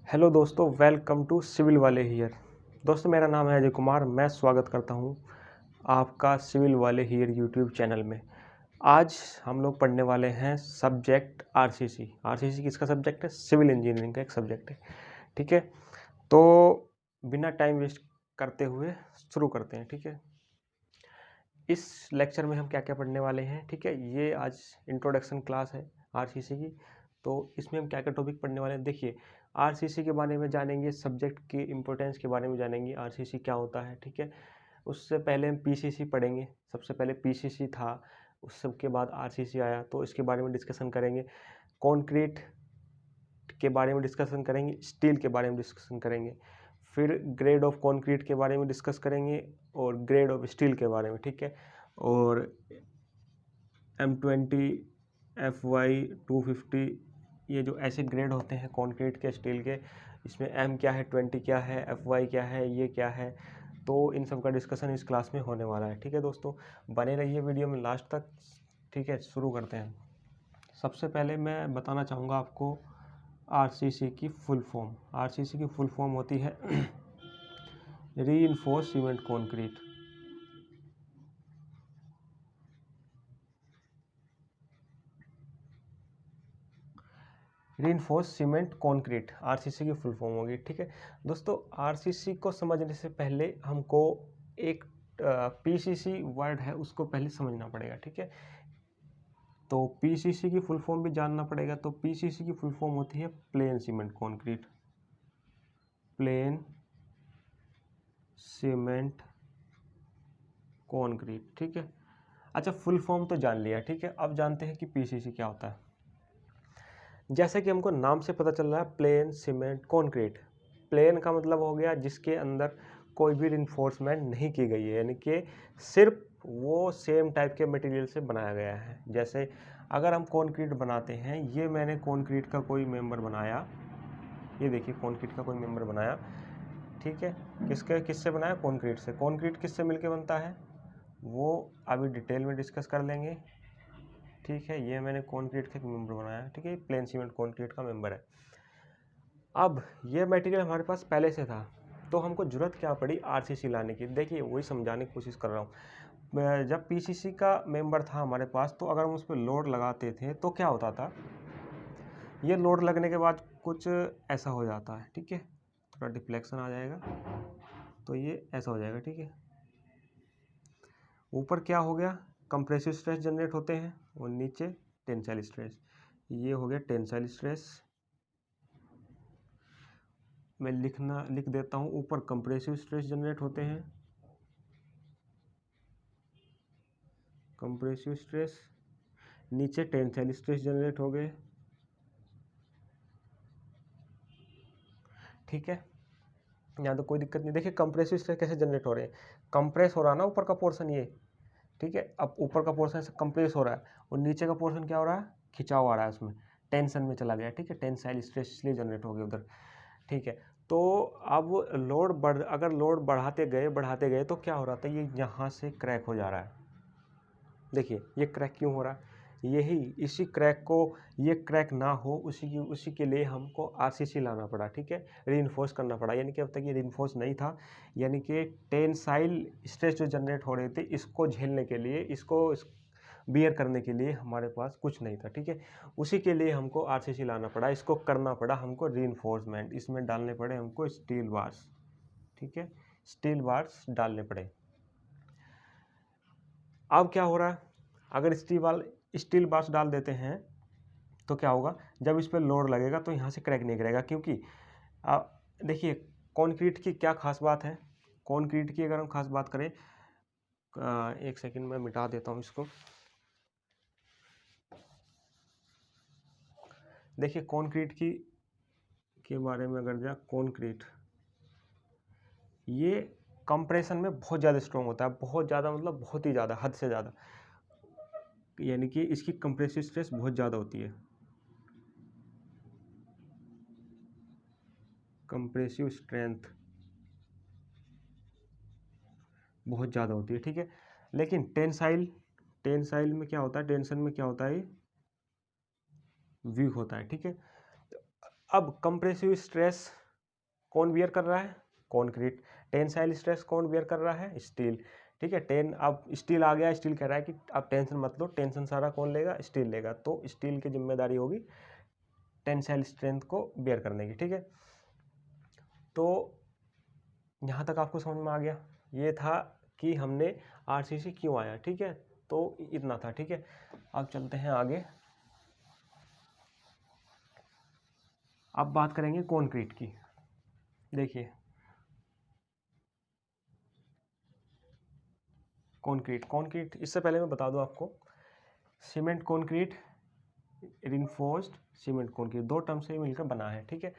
Hello दोस्तों, welcome to civil वाले here. दोस्तों, मेरा नाम है अजय कुमार। मैं स्वागत करता हूं आपका सिविल वाले हियर यूट्यूब चैनल में। आज हम लोग पढ़ने वाले हैं सब्जेक्ट आरसीसी। आरसीसी किसका सब्जेक्ट है? सिविल इंजीनियरिंग का एक सब्जेक्ट है। ठीक है, तो बिना टाइम वेस्ट करते हुए शुरू करते हैं। ठीक है, इस लेक्चर में हम क्या क्या पढ़ने वाले हैं। ठीक है, ये आज इंट्रोडक्शन क्लास है आरसीसी की। तो इसमें हम क्या क्या टॉपिक पढ़ने वाले हैं, देखिए। आरसीसी के बारे में जानेंगे, सब्जेक्ट की इम्पोर्टेंस के बारे में जानेंगे, आरसीसी क्या होता है। ठीक है, उससे पहले हम पीसीसी पढ़ेंगे। सबसे पहले पीसीसी था, उस सब के बाद आरसीसी आया, तो इसके बारे में डिस्कशन करेंगे। कंक्रीट के बारे में डिस्कशन करेंगे, स्टील के बारे में डिस्कशन करेंगे, फिर ग्रेड ऑफ कंक्रीट के बारे में डिस्कस करेंगे और ग्रेड ऑफ स्टील के बारे में। ठीक है, और M20 FY 250 ये जो ऐसे ग्रेड होते हैं कंक्रीट के, स्टील के, इसमें M क्या है, 20 क्या है, FY क्या है, ये क्या है, तो इन सब का डिस्कशन इस क्लास में होने वाला है। ठीक है दोस्तों, बने रहिए वीडियो में लास्ट तक। ठीक है, शुरू करते हैं। सबसे पहले मैं बताना चाहूँगा आपको आरसीसी की फुल फॉर्म। आरसीसी की फुल फॉर्म होती है reinforce cement concrete. Reinforce cement concrete RCC की फुल फॉर्म होगी। ठीक है दोस्तों, आरसीसी को समझने से पहले हमको एक पीसीसी वर्ड है उसको पहले समझना पड़ेगा। ठीक है, तो पीसीसी की फुल फॉर्म भी जानना पड़ेगा। तो पीसीसी की फुल फॉर्म होती है plane cement concrete. Plane cement concrete. ठीक है, अच्छा, फुल फॉर्म तो जान लिया। ठीक है, अब जानते हैं कि पीसीसी क्या होता है। जैसे कि हमको नाम से पता चल रहा है, प्लेन सीमेंट कंक्रीट। प्लेन का मतलब हो गया जिसके अंदर कोई भी रिइंफोर्समेंट नहीं की गई है, यानी कि सिर्फ वो सेम टाइप के मटेरियल से बनाया गया है। जैसे अगर हम कंक्रीट बनाते हैं, ये मैंने कंक्रीट का कोई मेंबर बनाया, ये देखिए कंक्रीट का कोई मेंबर बनाया। ठीक है, किससे बनाया? कंक्रीट से। कंक्रीट किससे मिलके बनता है वो अभी डिटेल में डिस्कस कर लेंगे। ठीक है, ये मैंने कंक्रीट का एक मेंबर बनाया। ठीक है, प्लेन सीमेंट कंक्रीट का मेंबर है। अब ये मटेरियल हमारे पास पहले से था, तो हमको जरूरत क्या पड़ी आरसीसी लाने की। देखिए, वही समझाने की कोशिश कर रहा हूँ। जब पीसीसी का मेंबर था हमारे पास, तो अगर हम उस पर लोड लगाते थे तो क्या होता था, ये लोड लगने के बाद कुछ ऐसा हो जाता है। ठीक है, थोड़ा डिफ्लेक्शन आ जाएगा तो ये ऐसा हो जाएगा। ठीक है, ऊपर क्या हो गया, कंप्रेसिव स्ट्रेस जनरेट होते हैं और नीचे टेंसाइल स्ट्रेस। ये हो गया टेंसाइल स्ट्रेस। मैं लिख देता हूँ, ऊपर कंप्रेसिव स्ट्रेस जनरेट होते हैं, कंप्रेसिव स्ट्रेस, नीचे टेंसाइल स्ट्रेस जनरेट हो गए। ठीक है, यहाँ तो कोई दिक्कत नहीं। देखिए कंप्रेसिव स्ट्रेस कैसे जनरेट हो रहे हैं, कंप्रेस हो रहा है ना ऊपर का पोर्शन ये। ठीक है, अब ऊपर का पोर्शन से कंप्रेस हो रहा है और नीचे का पोर्शन क्या हो रहा है, खिंचाव आ रहा है, उसमें टेंशन में चला गया। ठीक है, टेंसाइल स्ट्रेस इसलिए जनरेट हो गया उधर। ठीक है, तो अब अगर लोड बढ़ाते गए तो क्या हो रहा था, ये यहाँ से क्रैक हो जा रहा है। देखिए ये क्रैक क्यों हो रहा है, यही इसी क्रैक को, ये क्रैक ना हो उसी के लिए हमको आरसीसी लाना पड़ा। ठीक है, रीइंफोर्स करना पड़ा, यानी कि अब तक ये रीइंफोर्स नहीं था, यानी कि टेंसाइल स्ट्रेस जो जनरेट हो रहे थे इसको झेलने के लिए, इसको बियर करने के लिए हमारे पास कुछ नहीं था। ठीक है, उसी के लिए हमको आरसीसी लाना पड़ा, इसको करना पड़ा हमको रीइंफोर्समेंट, इसमें डालने पड़े हमको स्टील बार्स। ठीक है, स्टील बार्स डालने पड़े। अब क्या हो रहा है, अगर स्टील बार्स डाल देते हैं तो क्या होगा, जब इस पर लोड लगेगा तो यहाँ से क्रैक नहीं करेगा। क्योंकि देखिए कंक्रीट की क्या खास बात है, कंक्रीट की अगर हम खास बात करें, एक सेकंड में मिटा देता हूँ इसको। देखिए कंक्रीट के बारे में अगर कंक्रीट ये कंप्रेशन में बहुत ज़्यादा स्ट्रॉन्ग होता है, बहुत ज़्यादा मतलब बहुत ही ज़्यादा, हद से ज़्यादा, यानी कि इसकी कंप्रेसिव स्ट्रेस बहुत ज़्यादा होती है, कंप्रेसिव स्ट्रेंथ बहुत ज़्यादा होती है। ठीक है, लेकिन टेंसाइल में क्या होता है, टेंशन में क्या होता है, वीक होता है। ठीक है, अब कंप्रेसिव स्ट्रेस कौन बियर कर रहा है? कंक्रीट। टेंसाइल स्ट्रेस कौन बियर कर रहा है? स्टील। ठीक है, अब स्टील आ गया, स्टील कह रहा है कि अब टेंशन मत लो, टेंशन सारा कौन लेगा? स्टील लेगा। तो स्टील की जिम्मेदारी होगी टेंसाइल स्ट्रेंथ को बियर करने की। ठीक है, तो यहाँ तक आपको समझ में आ गया। ये था कि हमने आरसीसी क्यों आया। ठीक है, तो इतना था। ठीक है, अब चलते हैं आगे। अब बात करेंगे कंक्रीट की। देखिए कंक्रीट इससे पहले मैं बता दूं आपको, cement concrete, reinforced cement concrete, दो टर्म से मिलकर बना है। ठीक है,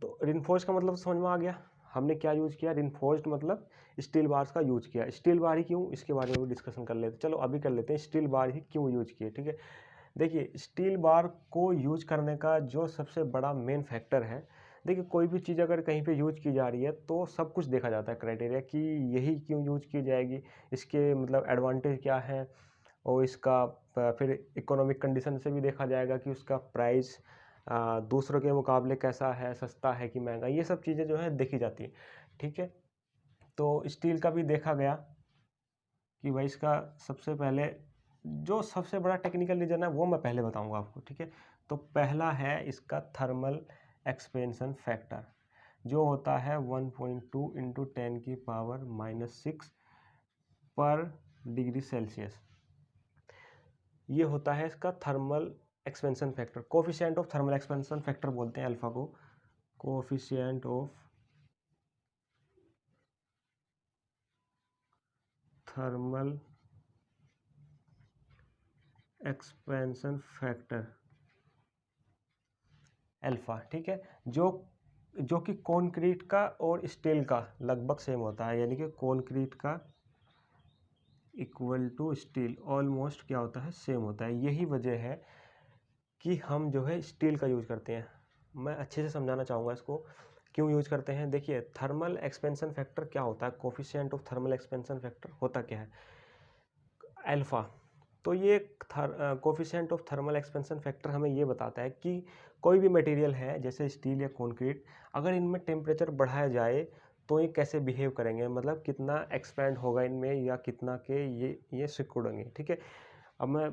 तो रिइंफोर्स्ड का मतलब समझ में आ गया, हमने क्या यूज किया? रिइंफोर्स्ड मतलब स्टील बार्स का यूज किया। स्टील बार ही क्यों, इसके बारे में भी डिस्कशन कर लेते। चलो अभी कर लेते हैं स्टील बार ही क्यों यूज किए। ठीक है, देखिए स्टील बार को यूज करने का जो सबसे बड़ा मेन फैक्टर है, देखिए कोई भी चीज़ अगर कहीं पे यूज की जा रही है तो सब कुछ देखा जाता है क्राइटेरिया कि यही क्यों यूज की जाएगी, इसके मतलब एडवांटेज क्या है, और इसका फिर इकोनॉमिक कंडीशन से भी देखा जाएगा कि उसका प्राइस दूसरों के मुकाबले कैसा है, सस्ता है कि महंगा, ये सब चीज़ें जो है देखी जाती है। ठीक है, तो स्टील का भी देखा गया कि भाई इसका सबसे पहले जो सबसे बड़ा टेक्निकल रीजन है वो मैं पहले बताऊंगा आपको। ठीक है, तो पहला है इसका थर्मल एक्सपेंशन फैक्टर, जो होता है 1.2 इंटू 10⁻⁻6 पर डिग्री सेल्सियस। ये होता है इसका thermal expansion factor, coefficient of thermal expansion factor बोलते हैं अल्फा को, coefficient of thermal expansion factor alpha. ठीक है, जो कि कंक्रीट का और स्टील का लगभग सेम होता है, यानी कि कंक्रीट का इक्वल टू स्टील ऑलमोस्ट क्या होता है? सेम होता है। यही वजह है कि हम जो है स्टील का यूज करते हैं। मैं अच्छे से समझाना चाहूँगा इसको क्यों यूज करते हैं। देखिए थर्मल एक्सपेंशन फैक्टर क्या होता है, coefficient of thermal expansion factor होता क्या है? अल्फा। तो ये coefficient of thermal expansion factor हमें ये बताता है कि कोई भी मटेरियल है जैसे स्टील या कंक्रीट, अगर इनमें टेम्परेचर बढ़ाया जाए तो ये कैसे बिहेव करेंगे, मतलब कितना एक्सपैंड होगा इनमें या कितना के ये सिकुड़ेंगे। ठीक है, अब मैं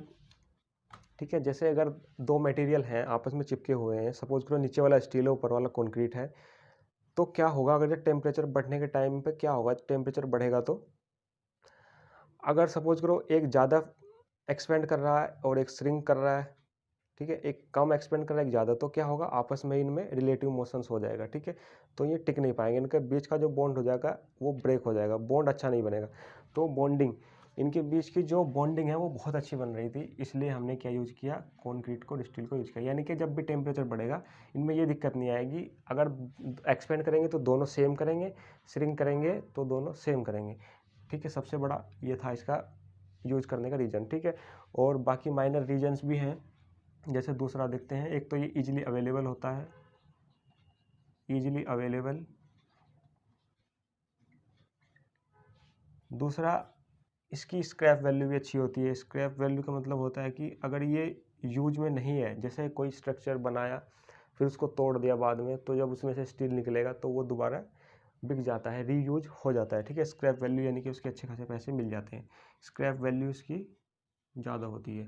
ठीक है, जैसे अगर दो मटेरियल हैं आपस में चिपके हुए हैं, सपोज करो नीचे वाला स्टील है ऊपर वाला कंक्रीट है, तो क्या होगा अगर जब टेम्परेचर बढ़ने के टाइम पे क्या होगा? टेम्परेचर बढ़ेगा तो अगर सपोज करो एक ज़्यादा एक्सपेंड कर रहा है और एक श्रिंक कर रहा है, ठीक है, एक कम एक्सपेंड कर रहा है एक ज़्यादा, तो क्या होगा? आपस में इनमें रिलेटिव मोशंस हो जाएगा। ठीक है, तो ये टिक नहीं पाएंगे, इनके बीच का जो बॉन्ड हो जाएगा वो ब्रेक हो जाएगा, बॉन्ड अच्छा नहीं बनेगा। तो बॉन्डिंग, इनके बीच की जो बॉन्डिंग है वो बहुत अच्छी बन रही थी, इसलिए हमने क्या यूज़ किया? कंक्रीट को, स्टील को यूज़ किया। यानी कि जब भी टेम्परेचर बढ़ेगा इनमें ये दिक्कत नहीं आएगी, अगर एक्सपेंड करेंगे तो दोनों सेम करेंगे, श्रिंक करेंगे तो दोनों सेम करेंगे। ठीक है, सबसे बड़ा ये था इसका यूज करने का रीज़न। ठीक है, और बाकी माइनर रीजन्स भी हैं, जैसे दूसरा देखते हैं। एक तो ये इजीली अवेलेबल होता है, इजीली अवेलेबल। दूसरा इसकी स्क्रैप वैल्यू भी अच्छी होती है। स्क्रैप वैल्यू का मतलब होता है कि अगर ये यूज में नहीं है, जैसे कोई स्ट्रक्चर बनाया फिर उसको तोड़ दिया बाद में, तो जब उसमें से स्टील निकलेगा तो वो दोबारा बिक जाता है, रीयूज हो जाता है। ठीक है, स्क्रैप वैल्यू यानी कि उसके अच्छे खासे पैसे मिल जाते हैं, स्क्रैप वैल्यू इसकी ज़्यादा होती है।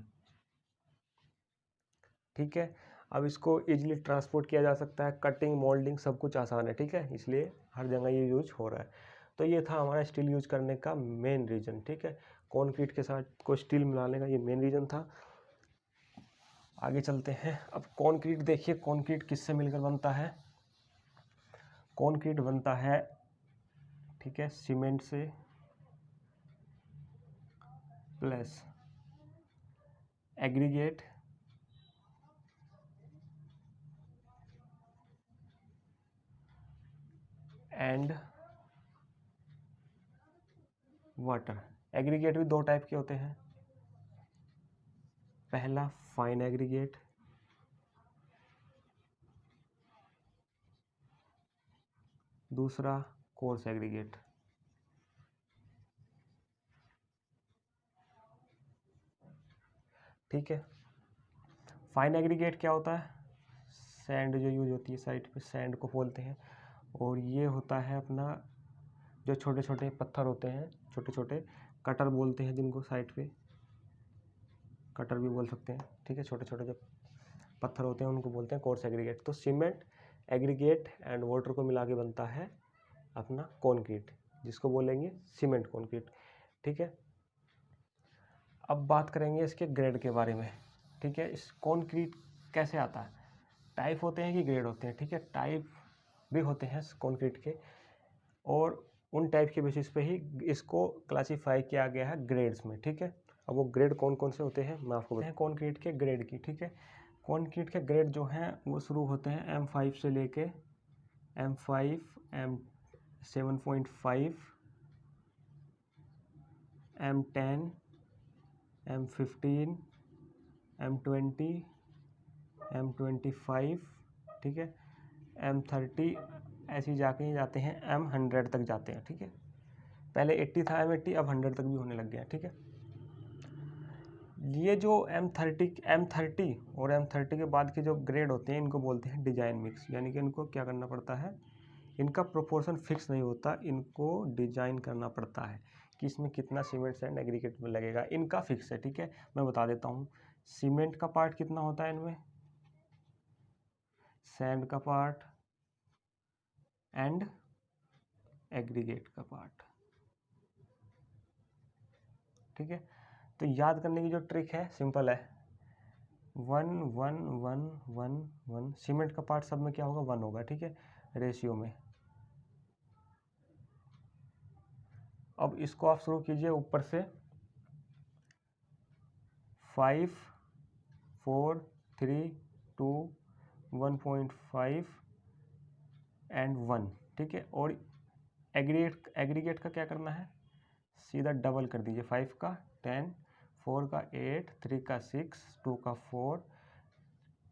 ठीक है, अब इसको इजीली ट्रांसपोर्ट किया जा सकता है, कटिंग मोल्डिंग सब कुछ आसान है। ठीक है, इसलिए हर जगह ये यूज हो रहा है। तो ये था हमारा स्टील यूज करने का मेन रीज़न। ठीक है, कंक्रीट के साथ को स्टील मिलाने का ये मेन रीज़न था। आगे चलते हैं। अब कंक्रीट देखिए, कंक्रीट किससे मिलकर बनता है? कंक्रीट बनता है, ठीक है, सीमेंट से plus aggregate and water. Aggregate भी दो टाइप के होते हैं, पहला फाइन एग्रीगेट, दूसरा कोर्स एग्रीगेट। ठीक है, फाइन एग्रीगेट क्या होता है? सैंड जो यूज होती है साइड पे, सैंड को बोलते हैं। और ये होता है अपना जो छोटे छोटे पत्थर होते हैं, छोटे छोटे कटर बोलते हैं जिनको, साइड पे कटर भी बोल सकते हैं, ठीक है। छोटे छोटे जो पत्थर होते हैं उनको बोलते हैं कोर्स एग्रीगेट। तो सीमेंट, एग्रीगेट एंड वाटर को मिला के बनता है अपना कॉन्क्रीट, जिसको बोलेंगे सीमेंट कॉन्क्रीट, ठीक है। अब बात करेंगे इसके ग्रेड के बारे में, ठीक है। इस कॉन्क्रीट कैसे आता है, टाइप होते हैं कि ग्रेड होते हैं, ठीक है। टाइप भी होते हैं कॉन्क्रीट के, और उन टाइप के बेसिस पे ही इसको क्लासीफाई किया गया है ग्रेड्स में, ठीक है। अब वो ग्रेड कौन कौन से होते हैं मैं आपको बताता हूँ कॉन्क्रीट के ग्रेड की, ठीक है। कॉन्क्रीट के ग्रेड जो हैं वो शुरू होते हैं M5 से लेके M5, M7.5, M10, M15, M20, M25, ठीक है, M30, ऐसे जाके जाते हैं M100 तक जाते हैं, ठीक है। पहले 80 था M80, अब 100 तक भी होने लग गया, ठीक है। ये जो M30 और M30 के बाद के जो ग्रेड होते हैं इनको बोलते हैं डिजाइन मिक्स, यानी कि इनको क्या करना पड़ता है, इनका प्रोपोर्शन फिक्स नहीं होता, इनको डिजाइन करना पड़ता है कि इसमें कितना सीमेंट सैंड एग्रीगेट में लगेगा, इनका फिक्स है, ठीक है। मैं बता देता हूँ सीमेंट का पार्ट कितना होता है इनमें, सैंड का पार्ट एंड एग्रीगेट का पार्ट, ठीक है। तो याद करने की जो ट्रिक है सिंपल है, 1 1 1 1 1, सीमेंट का पार्ट सब में क्या होगा, 1 होगा, ठीक है, रेशियो में। अब इसको आप शुरू कीजिए ऊपर से, 5 4 3 2 1.5 एंड 1, ठीक है। और एग्रीगेट का क्या करना है, सीधा डबल कर दीजिए, 5 का 10, 4 का 8, 3 का 6, 2 का 4,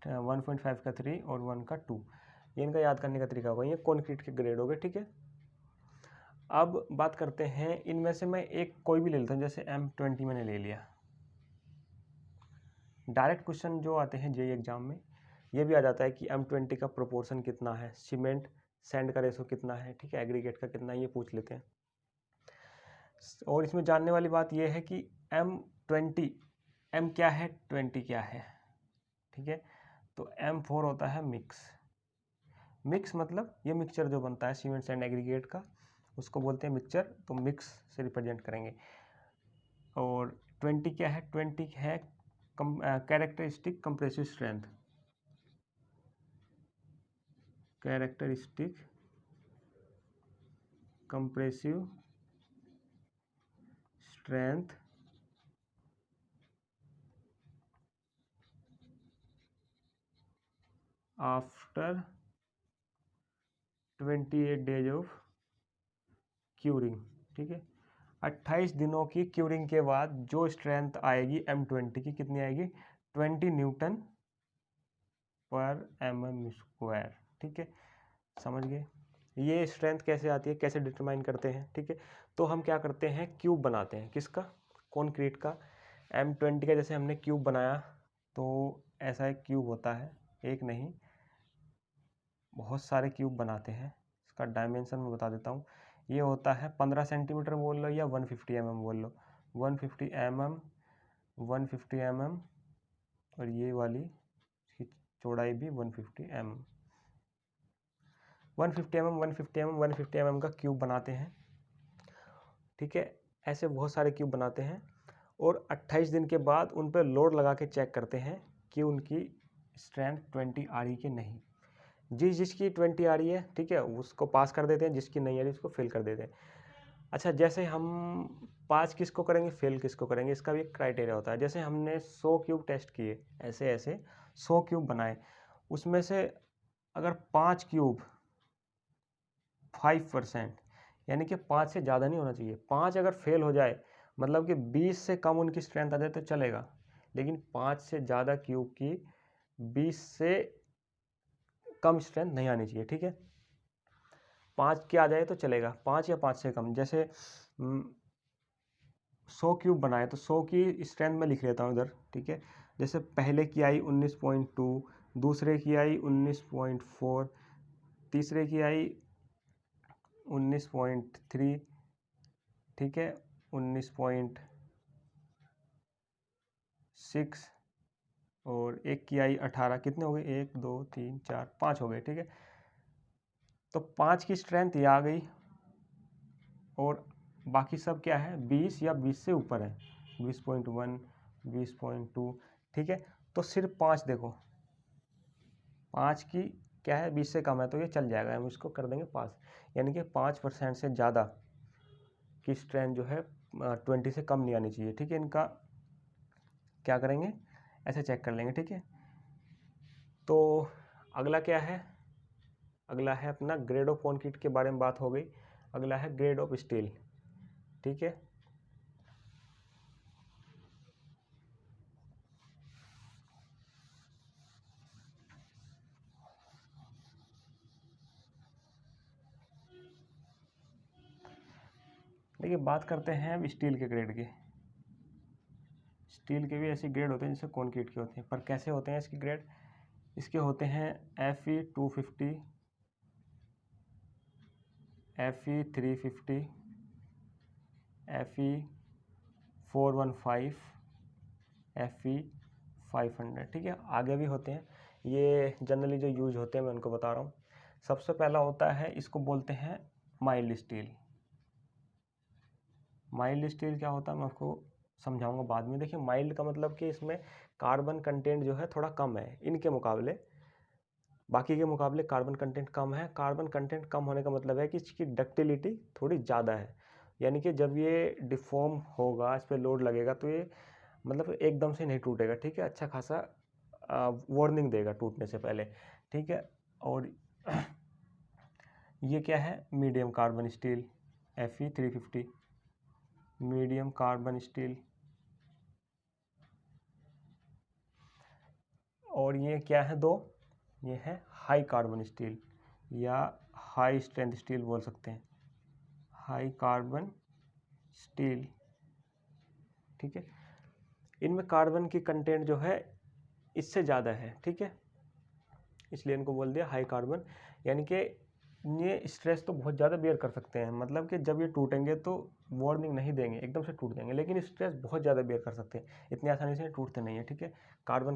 1.5 का 3 और 1 का 2। ये इनका याद करने का तरीका होगा, ये कॉन्क्रीट के ग्रेड हो गए, ठीक है। अब बात करते हैं इनमें से, मैं एक कोई भी ले लेता हूँ, जैसे M20 मैंने ले लिया। डायरेक्ट क्वेश्चन जो आते हैं जेईई एग्जाम में ये भी आ जाता है कि M20 का प्रोपोर्शन कितना है, सीमेंट सैंड का रेशो कितना है, ठीक है, एग्रीगेट का कितना है, ये पूछ लेते हैं। और इसमें जानने वाली बात ये है कि M20 M क्या है, 20 क्या है, ठीक है। तो M4 होता है मिक्स मतलब ये मिक्सचर जो बनता है सीमेंट सैंड एग्रीगेट का, उसको बोलते हैं मिक्सचर, तो मिक्स से रिप्रेजेंट करेंगे। और 20 क्या है, 20 है characteristic compressive strength, characteristic compressive strength after 28 days of curing, ठीक है। 28 दिनों की क्यूरिंग के बाद जो स्ट्रेंथ आएगी M20 की, कितनी आएगी, 20 न्यूटन पर mm², ठीक है, समझ गए। ये स्ट्रेंथ कैसे आती है, कैसे डिटरमाइन करते हैं, ठीक है। तो हम क्या करते हैं, क्यूब बनाते हैं, किसका, कॉन्क्रीट का। M20 का जैसे हमने क्यूब बनाया, तो ऐसा एक क्यूब होता है, एक नहीं बहुत सारे क्यूब बनाते हैं। इसका डायमेंशन मैं बता देता हूँ, ये होता है 15 सेंटीमीटर बोल लो या 150 mm बोल लो, 150 mm, 150 mm, और ये वाली इसकी चौड़ाई भी 150 mm, 150 mm, 150 mm, 150 mm का क्यूब बनाते हैं, ठीक है। ऐसे बहुत सारे क्यूब बनाते हैं और 28 दिन के बाद उन पर लोड लगा के चेक करते हैं कि उनकी स्ट्रेंथ 20 आ रही कि नहीं। जिसकी 20 आ रही है, ठीक है, उसको पास कर देते हैं, जिसकी नहीं आ रही उसको फेल कर देते हैं। अच्छा, जैसे हम पास किसको करेंगे, फेल किसको करेंगे, इसका भी एक क्राइटेरिया होता है। जैसे हमने 100 क्यूब टेस्ट किए, ऐसे 100 क्यूब बनाए, उसमें से अगर 5 क्यूब 5%, यानी कि 5 से ज़्यादा नहीं होना चाहिए, 5 अगर फेल हो जाए, मतलब कि 20 से कम उनकी स्ट्रेंथ आ जाए तो चलेगा, लेकिन 5 से ज़्यादा क्यूब की 20 से कम स्ट्रेंथ नहीं आनी चाहिए, ठीक है। 5 की आ जाए तो चलेगा, 5 या 5 से कम। जैसे 100 क्यूब बनाए तो 100 की स्ट्रेंथ में लिख लेता हूँ इधर, ठीक है। जैसे पहले की आई 19.2, दूसरे की आई 19.4, तीसरे की आई 19.3, ठीक है, 19.6, और एक की आई 18। कितने हो गए? 1 2 3 4 5 हो गए, ठीक है। तो 5 की स्ट्रेंथ ये आ गई, और बाकी सब क्या है? 20 या 20 से ऊपर है, 20.1, 20.2, ठीक है। तो सिर्फ 5 देखो, 5 की क्या है? 20 से कम है, तो ये चल जाएगा, हम इसको कर देंगे पास। यानी कि 5% से ज़्यादा की स्ट्रेंथ जो है 20 से कम नहीं आनी चाहिए, ठीक है। इनका क्या करेंगे? ऐसे चेक कर लेंगे, ठीक है। तो अगला क्या है? अगला है अपना ग्रेड ऑफ कॉन्क्रीट के बारे में बात हो गई। अगला है ग्रेड ऑफ स्टील, ठीक है। देखिए, बात करते हैं अब स्टील के ग्रेड की। स्टील के भी ऐसे ग्रेड होते हैं जैसे कॉन्क्रीट के होते हैं, पर कैसे होते हैं इसके ग्रेड? इसके होते हैं Fe250, Fe350, Fe415, Fe500, ठीक है। आगे भी होते हैं, ये जनरली जो यूज होते हैं मैं उनको बता रहा हूँ। सबसे पहला होता है, इसको बोलते हैं माइल्ड स्टील। माइल्ड स्टील क्या होता है मैं आपको समझाऊंगा बाद में। देखिए, माइल्ड का मतलब कि इसमें कार्बन कंटेंट जो है थोड़ा कम है इनके मुकाबले, बाकी के मुकाबले कार्बन कंटेंट कम है। कार्बन कंटेंट कम होने का मतलब है कि इसकी डक्टिलिटी थोड़ी ज़्यादा है, यानी कि जब ये डिफॉर्म होगा, इस पर लोड लगेगा, तो ये मतलब एकदम से नहीं टूटेगा, ठीक है। अच्छा खासा वार्निंग देगा टूटने से पहले, ठीक है। और ये क्या है? Medium carbon steel, Fe350, medium carbon steel. और ये क्या है? दो, ये है हाई कार्बन स्टील या हाई स्ट्रेंथ स्टील बोल सकते हैं, हाई कार्बन स्टील, ठीक है। इनमें कार्बन की कंटेंट जो है इससे ज़्यादा है, ठीक है, इसलिए इनको बोल दिया हाई कार्बन। यानी कि ये स्ट्रेस तो बहुत ज़्यादा बेयर कर सकते हैं, मतलब कि जब ये टूटेंगे तो वार्निंग नहीं देंगे, एकदम से टूट जाएंगे, लेकिन स्ट्रेस बहुत ज़्यादा बेयर कर सकते हैं, इतनी आसानी से टूटते नहीं है, ठीक है। कार्बन